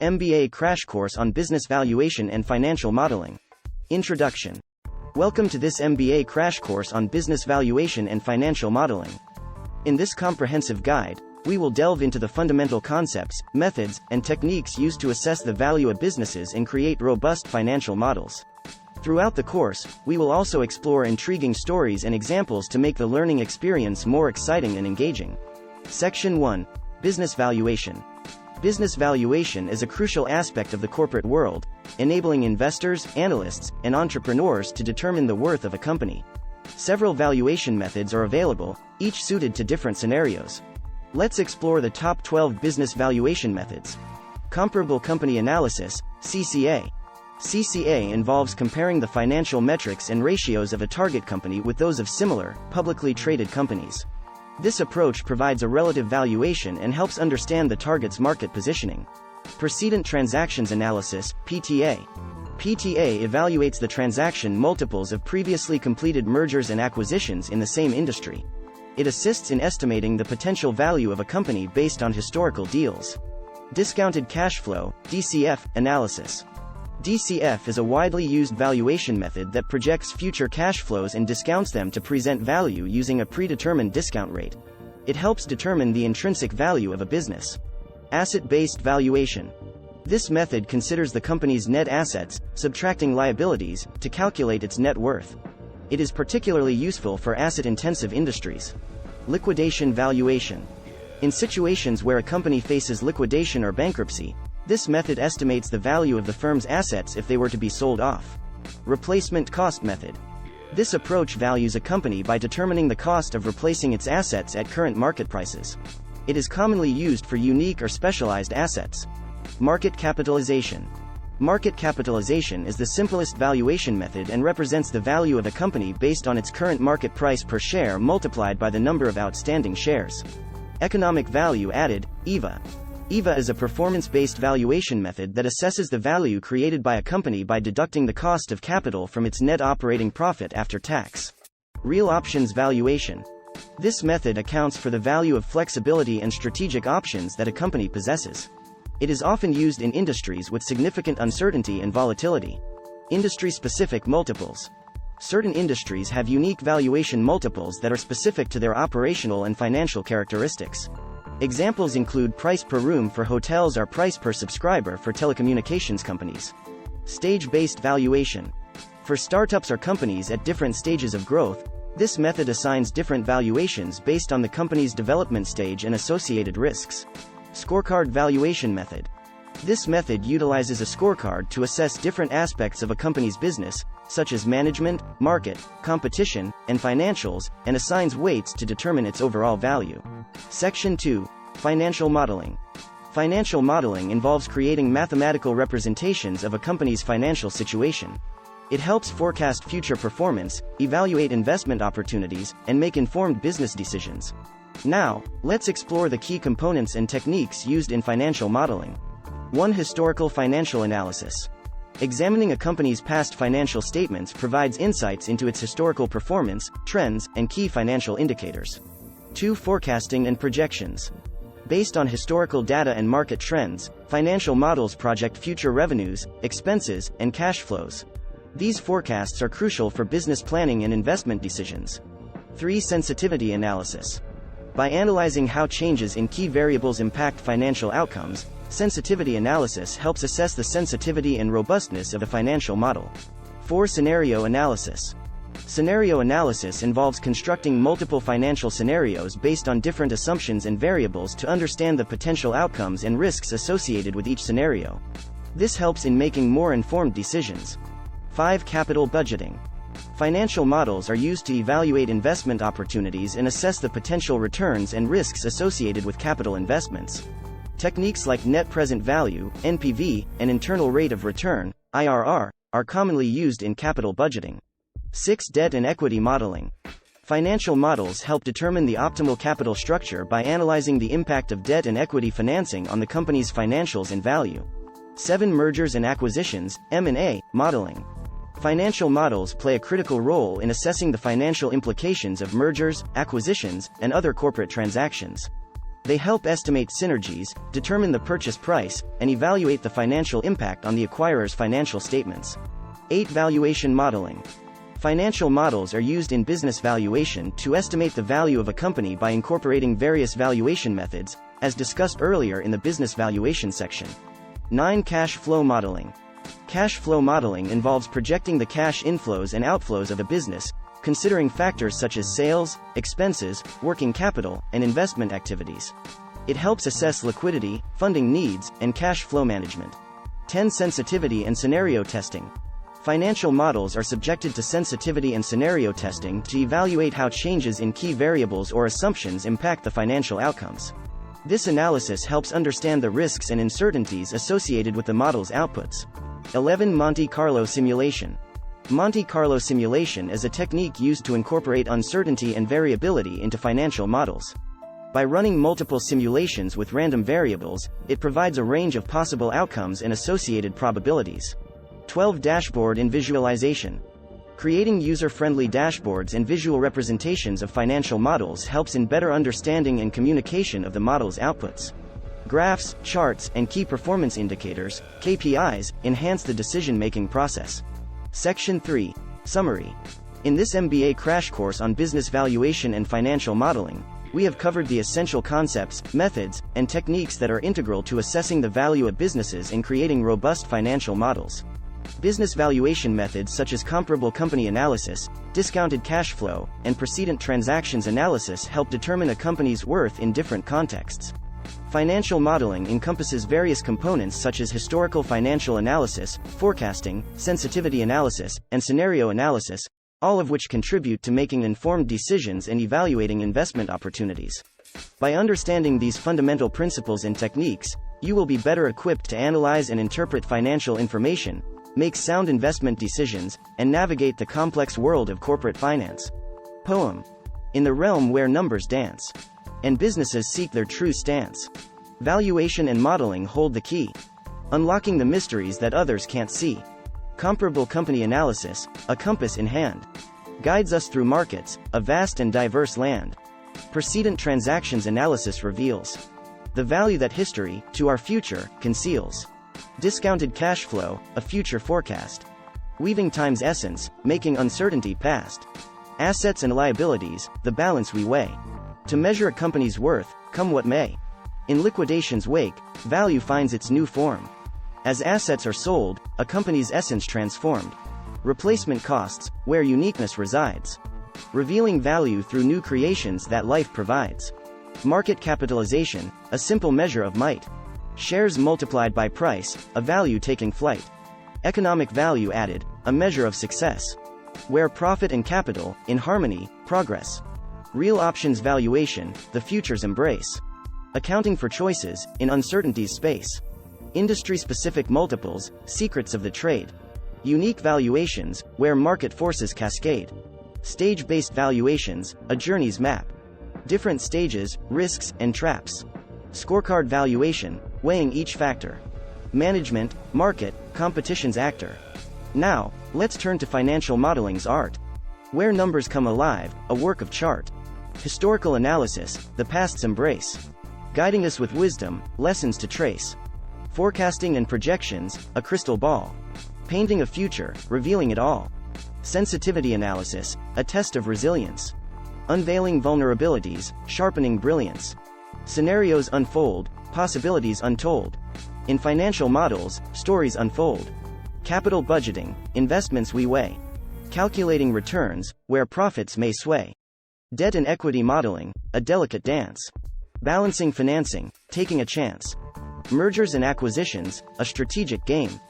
MBA Crash Course on Business Valuation and Financial Modeling. Introduction. Welcome to this MBA Crash Course on Business Valuation and Financial Modeling. In this comprehensive guide, we will delve into the fundamental concepts, methods, and techniques used to assess the value of businesses and create robust financial models. Throughout the course, we will also explore intriguing stories and examples to make the learning experience more exciting and engaging. Section 1. Business Valuation. Business valuation is a crucial aspect of the corporate world, enabling investors, analysts, and entrepreneurs to determine the worth of a company. Several valuation methods are available, each suited to different scenarios. Let's explore the top 12 business valuation methods. Comparable company analysis, CCA. CCA involves comparing the financial metrics and ratios of a target company with those of similar, publicly traded companies. This approach provides a relative valuation and helps understand the target's market positioning. Precedent transactions analysis, PTA. PTA evaluates the transaction multiples of previously completed mergers and acquisitions in the same industry. It assists in estimating the potential value of a company based on historical deals. Discounted cash flow, DCF, analysis. DCF is a widely used valuation method that projects future cash flows and discounts them to present value using a predetermined discount rate. It helps determine the intrinsic value of a business. Asset-based valuation. This method considers the company's net assets, subtracting liabilities, to calculate its net worth. It is particularly useful for asset-intensive industries. Liquidation valuation. In situations where a company faces liquidation or bankruptcy, this method estimates the value of the firm's assets if they were to be sold off. Replacement cost method. This approach values a company by determining the cost of replacing its assets at current market prices. It is commonly used for unique or specialized assets. Market capitalization. Market capitalization is the simplest valuation method and represents the value of a company based on its current market price per share multiplied by the number of outstanding shares. Economic value added, EVA. EVA is a performance-based valuation method that assesses the value created by a company by deducting the cost of capital from its net operating profit after tax. Real options valuation. This method accounts for the value of flexibility and strategic options that a company possesses. It is often used in industries with significant uncertainty and volatility. Industry-specific multiples. Certain industries have unique valuation multiples that are specific to their operational and financial characteristics. Examples include price per room for hotels or price per subscriber for telecommunications companies. Stage-based valuation. For startups or companies at different stages of growth, this method assigns different valuations based on the company's development stage and associated risks. Scorecard valuation method. This method utilizes a scorecard to assess different aspects of a company's business, such as management, market, competition, and financials, and assigns weights to determine its overall value. Section 2. Financial modeling. Financial modeling involves creating mathematical representations of a company's financial situation. It helps forecast future performance, evaluate investment opportunities, and make informed business decisions. Now, let's explore the key components and techniques used in financial modeling. 1. Historical financial analysis. Examining a company's past financial statements provides insights into its historical performance, trends, and key financial indicators. 2. Forecasting and projections. Based on historical data and market trends, financial models project future revenues, expenses, and cash flows. These forecasts are crucial for business planning and investment decisions. 3. Sensitivity analysis. By analyzing how changes in key variables impact financial outcomes, sensitivity analysis helps assess the sensitivity and robustness of a financial model. 4. Scenario analysis. Scenario analysis involves constructing multiple financial scenarios based on different assumptions and variables to understand the potential outcomes and risks associated with each scenario. This helps in making more informed decisions. 5. Capital budgeting. Financial models are used to evaluate investment opportunities and assess the potential returns and risks associated with capital investments. Techniques like net present value, NPV, and internal rate of return, IRR, are commonly used in capital budgeting. 6. Debt and equity modeling. Financial models help determine the optimal capital structure by analyzing the impact of debt and equity financing on the company's financials and value. 7. Mergers and acquisitions, M&A, modeling. Financial models play a critical role in assessing the financial implications of mergers, acquisitions, and other corporate transactions. They help estimate synergies, determine the purchase price, and evaluate the financial impact on the acquirer's financial statements. 8. Valuation modeling. Financial models are used in business valuation to estimate the value of a company by incorporating various valuation methods, as discussed earlier in the business valuation section. 9. Cash flow modeling. Cash flow modeling involves projecting the cash inflows and outflows of a business, considering factors such as sales, expenses, working capital, and investment activities. It helps assess liquidity, funding needs, and cash flow management. 10. Sensitivity and scenario testing. Financial models are subjected to sensitivity and scenario testing to evaluate how changes in key variables or assumptions impact the financial outcomes. This analysis helps understand the risks and uncertainties associated with the model's outputs. 11. Monte Carlo simulation. Monte Carlo simulation is a technique used to incorporate uncertainty and variability into financial models. By running multiple simulations with random variables, it provides a range of possible outcomes and associated probabilities. 12. Dashboard and visualization. Creating user-friendly dashboards and visual representations of financial models helps in better understanding and communication of the model's outputs. Graphs, charts, and key performance indicators, KPIs, enhance the decision-making process. Section 3. Summary. In this MBA Crash Course on Business Valuation and Financial Modeling, we have covered the essential concepts, methods, and techniques that are integral to assessing the value of businesses and creating robust financial models. Business valuation methods such as comparable company analysis, discounted cash flow, and precedent transactions analysis help determine a company's worth in different contexts. Financial modeling encompasses various components such as historical financial analysis, forecasting, sensitivity analysis, and scenario analysis, all of which contribute to making informed decisions and evaluating investment opportunities. By understanding these fundamental principles and techniques, you will be better equipped to analyze and interpret financial information, make sound investment decisions, and navigate the complex world of corporate finance. Poem. In the realm where numbers dance, and businesses seek their true stance, valuation and modeling hold the key, unlocking the mysteries that others can't see. Comparable company analysis, a compass in hand, guides us through markets, a vast and diverse land. Precedent transactions analysis reveals the value that history, to our future, conceals. Discounted cash flow, a future forecast, weaving time's essence, making uncertainty past. Assets and liabilities, the balance we weigh, to measure a company's worth, come what may. In liquidation's wake, value finds its new form. As assets are sold, a company's essence transformed. Replacement costs, where uniqueness resides, revealing value through new creations that life provides. Market capitalization, a simple measure of might. Shares multiplied by price, a value taking flight. Economic value added, a measure of success, where profit and capital, in harmony, progress. Real options valuation, the future's embrace. Accounting for choices, in uncertainty's space. Industry-specific multiples, secrets of the trade. Unique valuations, where market forces cascade. Stage-based valuations, a journey's map. Different stages, risks, and traps. Scorecard valuation, weighing each factor. Management, market, competition's actor. Now, let's turn to financial modeling's art. Where numbers come alive, a work of chart. Historical analysis, the past's embrace, guiding us with wisdom, lessons to trace. Forecasting and projections, a crystal ball, painting a future, revealing it all. Sensitivity analysis, a test of resilience, unveiling vulnerabilities, sharpening brilliance. Scenarios unfold, possibilities untold. In financial models, stories unfold. Capital budgeting, investments we weigh, calculating returns, where profits may sway. Debt and equity modeling, a delicate dance, balancing financing, taking a chance. Mergers and acquisitions, a strategic game.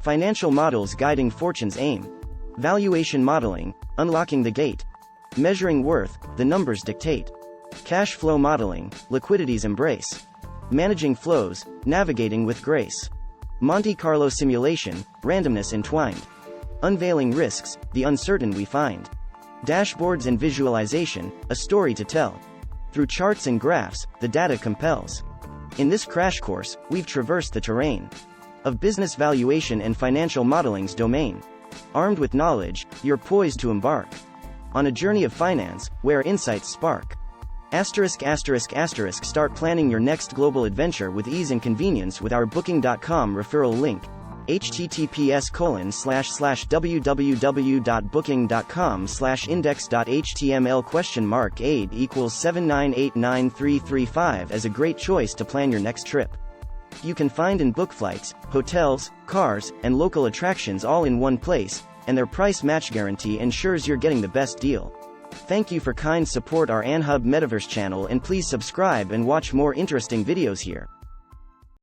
Financial models guiding fortune's aim. Valuation modeling, unlocking the gate. Measuring worth, the numbers dictate. Cash flow modeling, liquidity's embrace. Managing flows, navigating with grace. Monte Carlo simulation, randomness entwined. Unveiling risks, the uncertain we find. Dashboards and visualization, a story to tell. Through charts and graphs, the data compels. In this crash course, we've traversed the terrain of business valuation and financial modeling's domain. Armed with knowledge, you're poised to embark on a journey of finance, where insights spark Start planning your next global adventure with ease and convenience with our Booking.com referral link. https://www.booking.com/index.html $aid = 7989335 as a great choice to plan your next trip. You can find and book flights, hotels, cars, and local attractions all in one place, and their price match guarantee ensures you're getting the best deal. Thank you for kind support our Anhub Metaverse channel, and please subscribe and watch more interesting videos here.